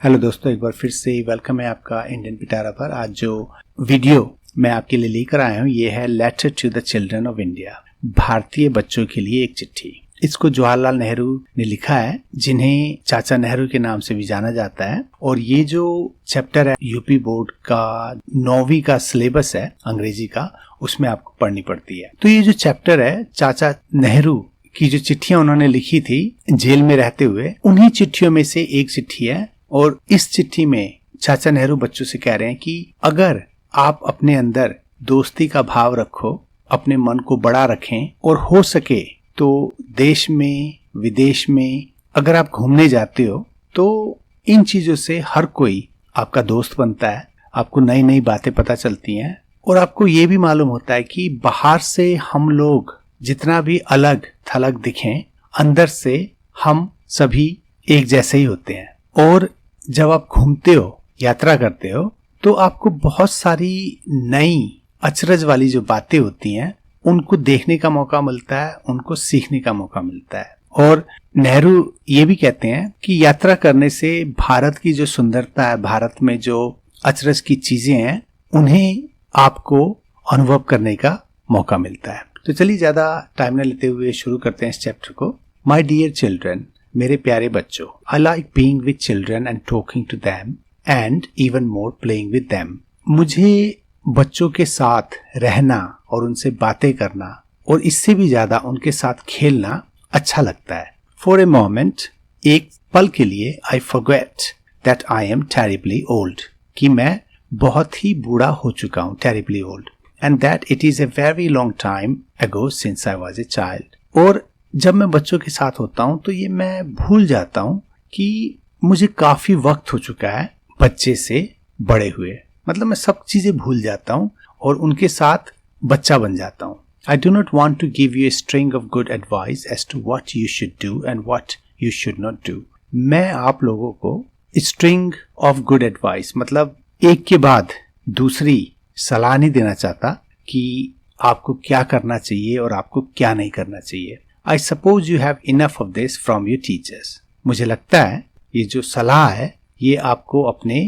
Hello दोस्तों, एक बार फिर से वेलकम है आपका इंडियन पिटारा पर। आज जो वीडियो मैं आपके लिए लेकर आया हूँ ये है letter to the children of India, भारतीय बच्चों के लिए एक चिट्ठी। इसको जवाहरलाल नेहरू ने लिखा है, जिन्हें चाचा नेहरू के नाम से भी जाना जाता है। और ये जो चैप्टर है यूपी बोर्ड का 9वीं का सिलेबस है अंग्रेजी का, उसमें आपको पढ़नी पड़ती है। तो ये जो चैप्टर है, चाचा नेहरू की जो चिट्ठियां उन्होंने लिखी थी जेल में रहते हुए, उन्हीं चिट्ठियों में से एक चिट्ठी है। और इस चिट्ठी में चाचा नेहरू बच्चों से कह रहे हैं कि अगर आप अपने अंदर दोस्ती का भाव रखो, अपने मन को बड़ा रखें, और हो सके तो देश में विदेश में अगर आप घूमने जाते हो तो इन चीजों से हर कोई आपका दोस्त बनता है, आपको नई नई बातें पता चलती हैं। और आपको ये भी मालूम होता है कि बाहर से हम लोग जितना भी अलग थलग दिखें, अंदर से हम सभी एक जैसे ही होते हैं। और जब आप घूमते हो, यात्रा करते हो, तो आपको बहुत सारी नई अचरज वाली जो बातें होती हैं उनको देखने का मौका मिलता है, उनको सीखने का मौका मिलता है। और नेहरू ये भी कहते हैं कि यात्रा करने से भारत की जो सुंदरता है, भारत में जो अचरज की चीजें हैं, उन्हें आपको अनुभव करने का मौका मिलता है। तो चलिए ज्यादा टाइम न लेते हुए शुरू करते हैं इस चैप्टर को। माय डियर चिल्ड्रन, मेरे प्यारे बच्चों, I like being with children and talking to them and even more playing with them. मुझे बच्चों के साथ रहना और उनसे बातें करना, और इससे भी ज्यादा उनके साथ खेलना अच्छा लगता है। फॉर ए मोमेंट, एक पल के लिए, I forget that I am terribly old, कि मैं बहुत ही बूढ़ा हो चुका हूँ, terribly old, and that it is a very long time ago since I was a child. और जब मैं बच्चों के साथ होता हूँ तो ये मैं भूल जाता हूँ कि मुझे काफी वक्त हो चुका है बच्चे से बड़े हुए। मतलब मैं सब चीजें भूल जाता हूँ और उनके साथ बच्चा बन जाता हूँ। I do not want to give you a string of good advice as to what you should do and what you should not do. मैं आप लोगों को स्ट्रिंग ऑफ गुड एडवाइस, मतलब एक के बाद दूसरी सलाह नहीं देना चाहता कि आपको क्या करना चाहिए और आपको क्या नहीं करना चाहिए। I suppose you have enough of this from your teachers. मुझे लगता है ये जो सलाह है ये आपको अपने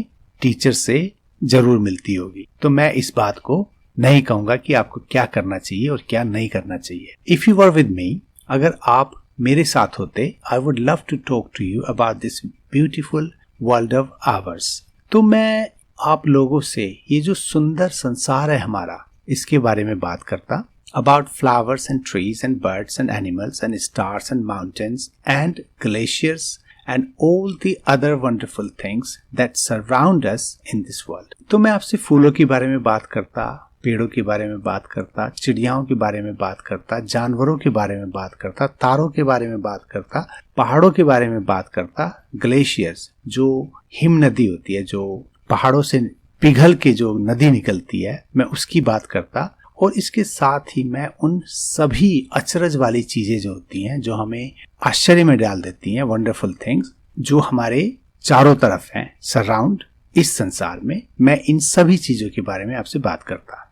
टीचर से जरूर मिलती होगी। तो मैं इस बात को नहीं कहूंगा कि आपको क्या करना चाहिए और क्या नहीं करना चाहिए। If you were with me, अगर आप मेरे साथ होते, I would love to talk to you about this beautiful world of ours. तो मैं आप लोगों से ये जो सुंदर संसार है हमारा, इसके बारे में बात करता। About flowers and trees and birds and animals and stars and mountains and glaciers and all the other wonderful things that surround us in this world. तो मैं आपसे फूलों के बारे में बात करता, पेड़ों के बारे में बात करता, चिड़ियाओं के बारे में बात करता, जानवरों के बारे में बात करता, तारों के बारे में बात करता, पहाड़ों के बारे में बात करता, ग्लेशियर्स जो हिम नदी होती है, जो पहाड़ों से पिघल के जो नदी निकलती है, मैं उसकी बात करता। और इसके साथ ही मैं उन सभी अचरज वाली चीजें जो होती हैं, जो हमें आश्चर्य में डाल देती हैं, वंडरफुल थिंग्स जो हमारे चारों तरफ हैं, सराउंड इस संसार में, मैं इन सभी चीजों के बारे में आपसे बात करता।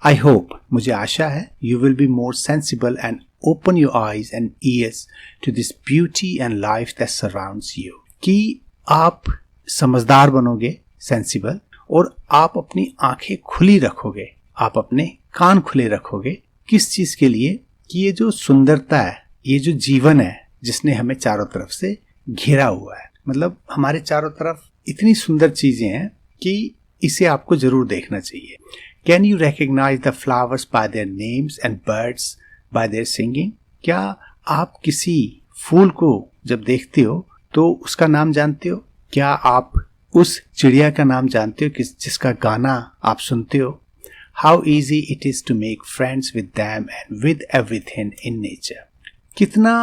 आई होप, मुझे आशा है, you will be more sensible and open your eyes and ears to this beauty and life that surrounds you, कि आप समझदार बनोगे, सेंसिबल, और आप अपनी आंखें खुली रखोगे, आप अपने कान खुले रखोगे। किस चीज के लिए? कि ये जो सुंदरता है, ये जो जीवन है जिसने हमें चारों तरफ से घेरा हुआ है, मतलब हमारे चारों तरफ इतनी सुंदर चीजें हैं कि इसे आपको जरूर देखना चाहिए। Can you recognise the flowers by their names and birds by their singing? क्या आप किसी फूल को जब देखते हो तो उसका नाम जानते हो? क्या आप उस चिड़िया का नाम जानते हो जिसका गाना आप सुनते हो? How easy it is to make friends with them and with everything in nature. कितना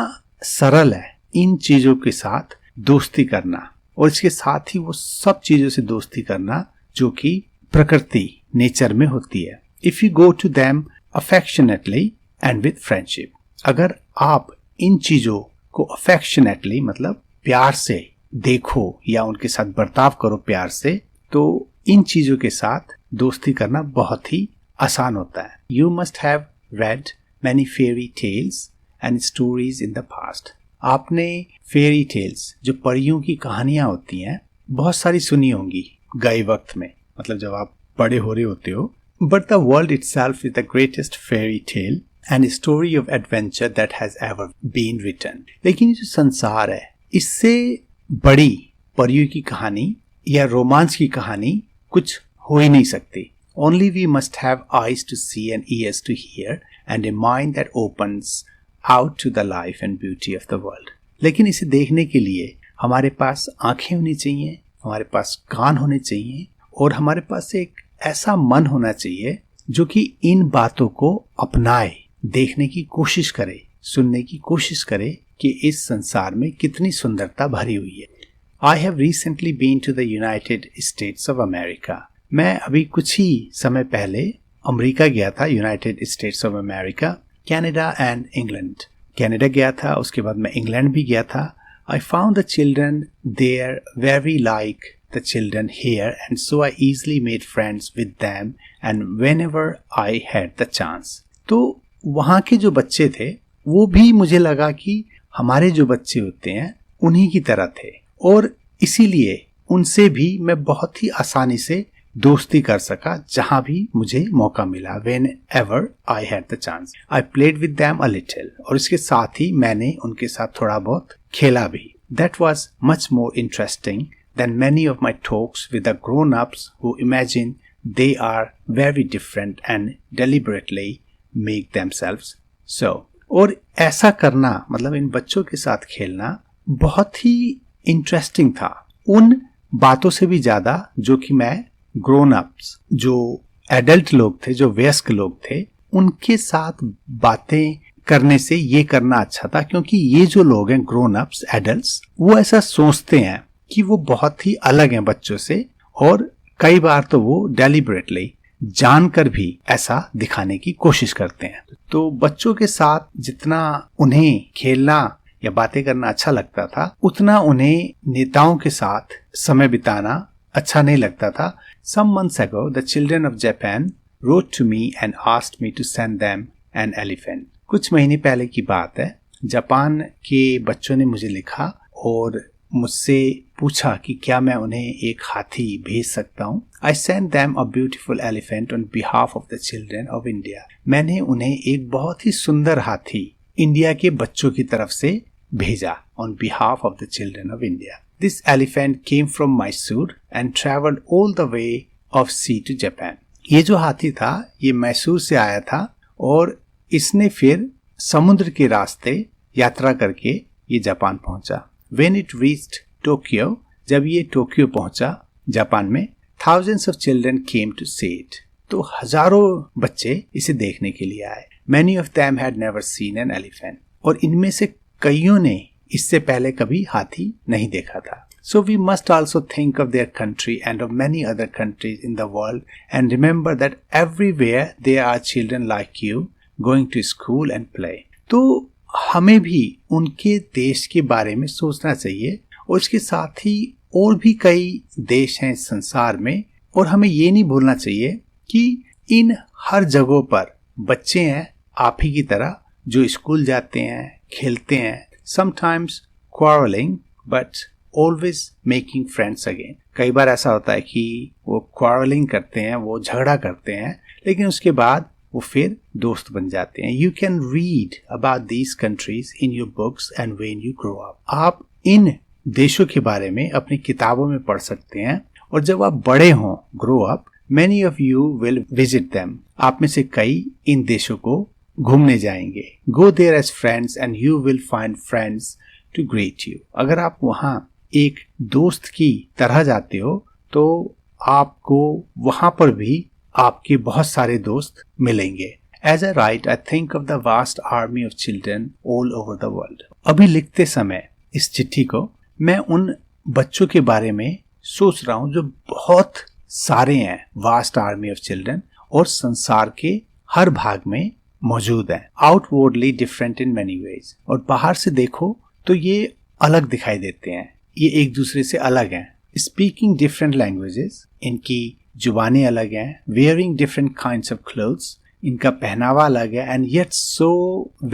सरल है इन चीजों के साथ दोस्ती करना, और इसके साथ ही वो सब चीजों से दोस्ती करना जो कि प्रकृति, नेचर में होती है। If you go to them affectionately and with friendship. अगर आप इन चीजों को affectionately मतलब प्यार से देखो या उनके साथ बर्ताव करो प्यार से, तो इन चीजों के साथ दोस्ती करना बहुत ही आसान होता है। You must have read many fairy tales and stories in the past. आपने फेरी टेल्स, जो परियों की कहानियां होती हैं, बहुत सारी सुनी होंगी गए वक्त में, मतलब जब आप बड़े हो रहे होते हो. But the world itself is the greatest fairy tale and story of adventure that has ever been written. लेकिन ये जो संसार है, इससे बड़ी परियों की कहानी या रोमांस की कहानी कुछ हो ही नहीं सकती. Only we must have eyes to see and ears to hear and a mind that opens out to the life and beauty of the world. लेकिन इसे देखने के लिए हमारे पास आंखें होनी चाहिए, हमारे पास कान होने चाहिए और हमारे पास एक ऐसा मन होना चाहिए जो कि इन बातों को अपनाए, देखने की कोशिश करे, सुनने की कोशिश करे कि इस संसार में कितनी सुंदरता भरी हुई है. I have recently been to the United States of America. मैं अभी कुछ ही समय पहले अमेरिका गया था, United States of America, Canada and England. Canada गया था, उसके बाद मैं इंग्लैंड भी गया था. I found the children there very like the children here and so I easily made friends with them and whenever I had the chance. तो वहाँ के जो बच्चे थे वो भी मुझे लगा कि हमारे जो बच्चे होते हैं उन्हीं की तरह थे और इसीलिए उनसे भी मैं बहुत ही आसानी से दोस्ती कर सका जहां भी मुझे मौका मिला. Whenever I had the chance, I played with them a little. और इसके साथ ही मैंने उनके साथ थोड़ा बहुत खेला भी. That was much more interesting than many of my talks with the grown-ups who imagine they are very different and deliberately make themselves so. और ऐसा करना मतलब इन बच्चों के साथ खेलना बहुत ही इंटरेस्टिंग था, उन बातों से भी ज्यादा जो कि मैं ग्रोन अप्स, जो एडल्ट लोग थे, जो वयस्क लोग थे, उनके साथ बातें करने से ये करना अच्छा था. क्योंकि ये जो लोग हैं ग्रोन अप्स, एडल्ट्स, वो ऐसा सोचते हैं कि वो बहुत ही अलग हैं बच्चों से और कई बार तो वो डेलिबरेटली जानकर भी ऐसा दिखाने की कोशिश करते हैं. तो बच्चों के साथ जितना उन्हें खेलना या बातें करना अच्छा लगता था, उतना उन्हें नेताओं के साथ समय बिताना अच्छा नहीं लगता था. Some months ago, the children of Japan wrote to me and asked me to send them an elephant. कुछ महीने पहले की बात है, जापान के बच्चों ने मुझे लिखा और मुझसे पूछा कि क्या मैं उन्हें एक हाथी भेज सकता हूँ. I sent them a beautiful elephant on behalf of the children of India. मैंने उन्हें एक बहुत ही सुंदर हाथी इंडिया के बच्चों की तरफ से भेजा, on behalf of the children of India. This elephant came from Mysore and traveled all the way of sea to Japan. ये जो हाथी था ये मैसूर से आया था और इसने फिर समुद्र के रास्ते यात्रा करके ये जापान पहुंचा. When it reached Tokyo, जब ये टोक्यो पहुंचा जापान में, thousands of children came to see it. तो हजारों बच्चे इसे देखने के लिए आए. Many of them had never seen an elephant. और इनमें से कईयों ने इससे पहले कभी हाथी नहीं देखा था. So we must also think of their country and of many other countries in the world and remember that everywhere there are children like you going to school and play. तो हमें भी उनके देश के बारे में सोचना चाहिए और इसके साथ ही और भी कई देश हैं इस संसार में और हमें ये नहीं भूलना चाहिए कि इन हर जगहों पर बच्चे हैं आप ही की तरह जो स्कूल जाते हैं, खेलते हैं, sometimes quarreling but always making friends again. कई बार ऐसा होता है कि वो quarreling करते हैं, वो झगड़ा करते हैं, लेकिन उसके बाद वो फिर दोस्त बन जाते हैं. You can read about these countries in your books and when you grow up. आप इन देशों के बारे में अपनी किताबों में पढ़ सकते हैं और जब आप बड़े हों, grow up, many of you will visit them. आप में से कई इन देशों को घूमने जाएंगे. Go there as friends and you will find friends to greet you. अगर आप वहाँ एक दोस्त की तरह जाते हो तो आपको वहाँ पर भी आपके बहुत सारे दोस्त मिलेंगे. As I write, I think of the vast army of children all over the world. अभी लिखते समय इस चिट्ठी को मैं उन बच्चों के बारे में सोच रहा हूँ जो बहुत सारे हैं, vast army of children, और संसार के हर भाग में मौजूद हैं. Outwardly different in many ways. और बाहर से देखो तो ये अलग दिखाई देते हैं, ये एक दूसरे से अलग हैं. Speaking different languages, इनकी जुबानें अलग हैं. Wearing different kinds of clothes, इनका पहनावा अलग है. And yet so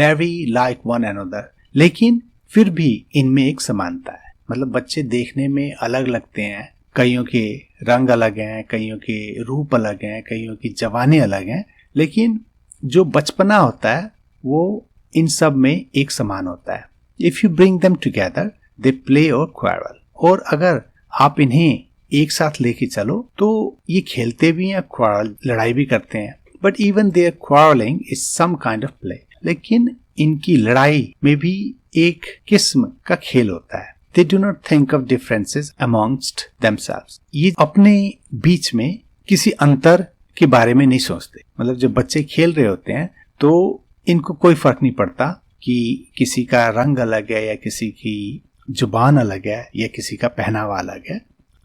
very like one another. लेकिन फिर भी इनमें एक समानता है. मतलब बच्चे देखने में अलग लगते हैं, कईयों के रंग अलग हैं, कईयों के रूप अलग हैं, कईयों की जवानी अलग हैं, लेकिन जो बचपना होता है वो इन सब में एक समान होता है। If you bring them together they play और क्वारल, और अगर आप इन्हें एक साथ लेके चलो तो ये खेलते भी हैं, क्वारल लड़ाई भी करते हैं, but even their quarreling is some kind of play, लेकिन इनकी लड़ाई में भी एक किस्म का खेल होता है। They do not think of differences amongst themselves. ये अपने बीच में किसी अंतर के बारे में नहीं सोचते। मतलब जब बच्चे खेल रहे होते हैं तो इनको कोई फर्क नहीं पड़ता कि किसी का रंग अलग है या किसी की जुबान अलग है या किसी का पहनावा अलग है।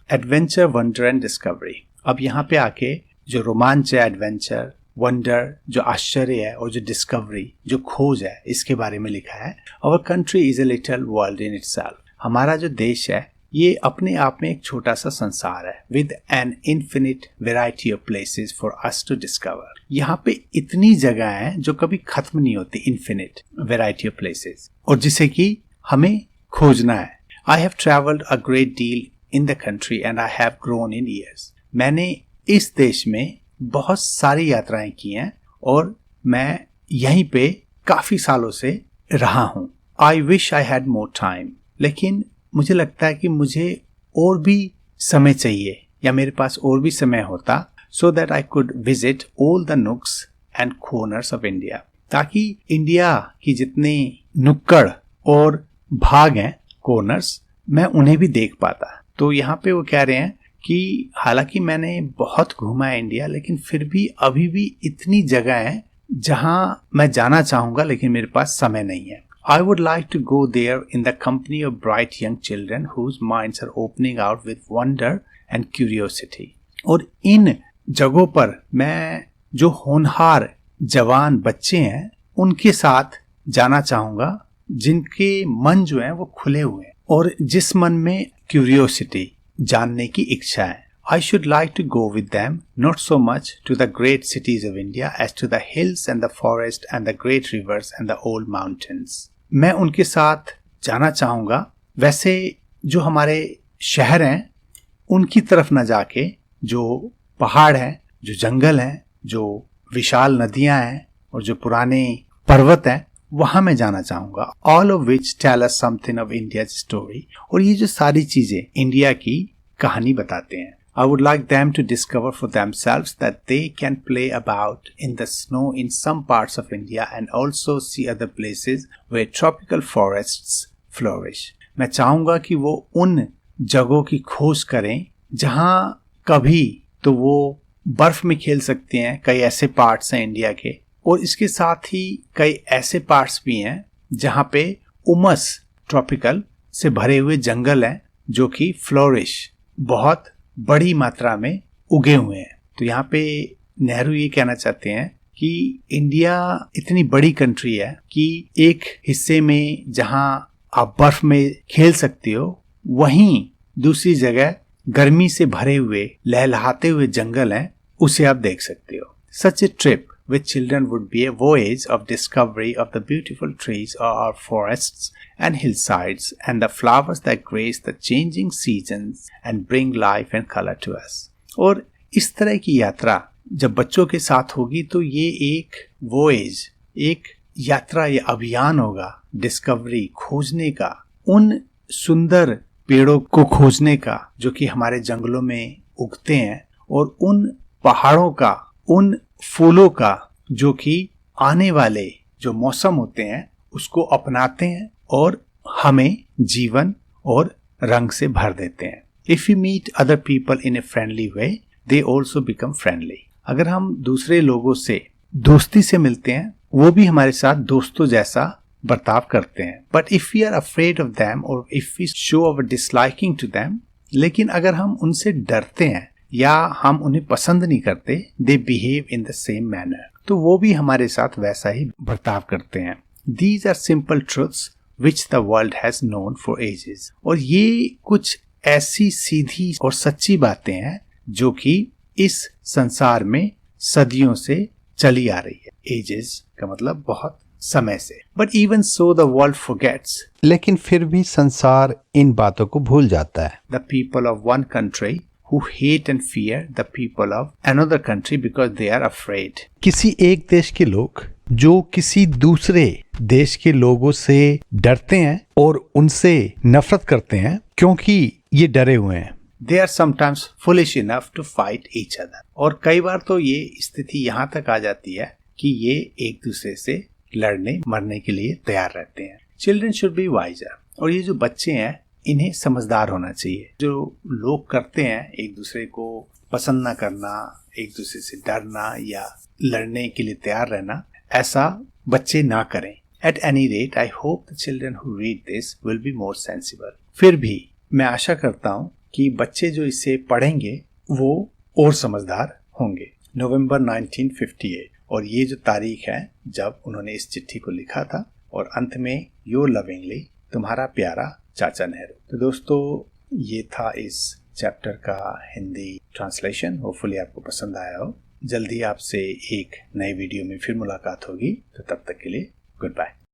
Adventure, wonder and discovery. अब यहाँ पे आके जो रोमांच है, एडवेंचर, वंडर जो आश्चर्य है, और जो डिस्कवरी जो खोज है, इसके बारे में लिखा है। Our country is a little world in itself. हमारा जो देश है ये अपने आप में एक छोटा सा संसार है, with an infinite variety of places for us to discover. यहाँ पे इतनी जगह है जो कभी खत्म नहीं होती, इन्फिनिट वेराइटी ऑफ प्लेसेस, और जिसे कि हमें खोजना है। I have travelled a great deal in the country and I have grown in years. मैंने इस देश में बहुत सारी यात्राएं की हैं और मैं यहीं पे काफी सालों से रहा हूँ। I wish I had more time, लेकिन मुझे लगता है कि मुझे और भी समय चाहिए, या मेरे पास और भी समय होता, so that I could visit all the नुक्स एंड कॉर्नर्स ऑफ इंडिया, ताकि इंडिया की जितने नुक्कड़ और भाग हैं, कॉर्नर्स, मैं उन्हें भी देख पाता। तो यहाँ पे वो कह रहे हैं कि हालांकि मैंने बहुत घूमा है इंडिया, लेकिन फिर भी अभी भी इतनी जगह है जहाँ मैं जाना चाहूँगा, लेकिन मेरे पास समय नहीं है। I would like to go there in the company of bright young children whose minds are opening out with wonder and curiosity. और इन जगहों पर मैं जो होनहार जवान बच्चे हैं उनके साथ जाना चाहूँगा, जिनके मन जो है वो खुले हुए हैं और जिस मन में क्यूरियोसिटी, जानने की इच्छा है। I should like to go with them, not so much to the great cities of India as to the hills and the forest and the great rivers and the old mountains. मैं उनके साथ जाना चाहूँगा, वैसे जो हमारे शहर हैं उनकी तरफ न जाके जो पहाड़ हैं, जो जंगल हैं, जो विशाल नदियाँ हैं और जो पुराने पर्वत हैं, वहाँ मैं जाना चाहूँगा। All of which tell us something of India's story. और ये जो सारी चीज़ें इंडिया की कहानी बताते हैं। I would like them to discover for themselves that they can play about in the snow in some parts of India and also see other places where tropical forests flourish. मैं चाहूँगा कि वो उन जगहों की खोज करें जहाँ कभी तो वो बर्फ में खेल सकते हैं, कई ऐसे पार्ट्स हैं इंडिया के, और इसके साथ ही कई ऐसे पार्ट्स भी हैं जहाँ पे उमस ट्रॉपिकल से भरे हुए जंगल हैं जो कि फ्लोरिश, बहुत बड़ी मात्रा में उगे हुए हैं। तो यहाँ पे नेहरू ये कहना चाहते हैं कि इंडिया इतनी बड़ी कंट्री है कि एक हिस्से में जहाँ आप बर्फ में खेल सकते हो, वहीं दूसरी जगह गर्मी से भरे हुए लहलहाते हुए जंगल हैं, उसे आप देख सकते हो। Such a trip with children would be a voyage of discovery of the beautiful trees of our forests and hillsides and the flowers that grace the changing seasons and bring life and color to us. और इस तरह की यात्रा जब बच्चों के साथ होगी तो ये एक वॉयेज, एक यात्रा या अभियान होगा डिस्कवरी, खोजने का, उन सुंदर पेड़ों को खोजने का जो कि हमारे जंगलों में उगते हैं, और उन पहाड़ों का, उन फूलों का जो कि आने वाले जो मौसम होते हैं उसको अपनाते हैं और हमें जीवन और रंग से भर देते हैं। If we meet other people in a friendly way, they also become friendly. अगर हम दूसरे लोगों से दोस्ती से मिलते हैं, वो भी हमारे साथ दोस्तों जैसा बर्ताव करते हैं। But if we are afraid of them or if we show our disliking to them, लेकिन अगर हम उनसे डरते हैं या हम उन्हें पसंद नहीं करते, they behave in the same manner, तो वो भी हमारे साथ वैसा ही बर्ताव करते हैं। These are simple truths which the world has known for ages. और ये कुछ ऐसी सीधी और सच्ची बातें हैं जो कि इस संसार में सदियों से चली आ रही है। Ages का मतलब बहुत समय से। But even so the world forgets, लेकिन फिर भी संसार इन बातों को भूल जाता है। The people of one country who hate and fear the people of another country because they are afraid. किसी एक देश के लोग जो किसी दूसरे देश के लोगों से डरते हैं और उनसे नफरत करते हैं क्योंकि ये डरे हुए हैं। They are sometimes foolish enough to fight each other. और कई बार तो ये स्थिति यहाँ तक आ जाती है कि ये एक दूसरे से लड़ने मरने के लिए तैयार रहते हैं। Children should be wiser. और ये जो बच्चे हैं इन्हें समझदार होना चाहिए। जो लोग करते हैं एक दूसरे को पसंद न करना, एक दूसरे से डरना या लड़ने के लिए तैयार रहना, ऐसा बच्चे ना करें। At any rate, I hope the children who read this will be more sensible. फिर भी मैं आशा करता हूँ कि बच्चे जो इसे पढ़ेंगे वो और समझदार होंगे। नवंबर 1958, और ये जो तारीख है जब उन्होंने इस चिट्ठी को लिखा था, और अंत में योर लविंगली, तुम्हारा प्यारा चाचा नेहरू। तो दोस्तों ये था इस चैप्टर का हिंदी ट्रांसलेशन। होपफुली आपको पसंद आया हो। जल्दी आपसे एक नए वीडियो में फिर मुलाकात होगी, तो तब तक के लिए गुड बाय।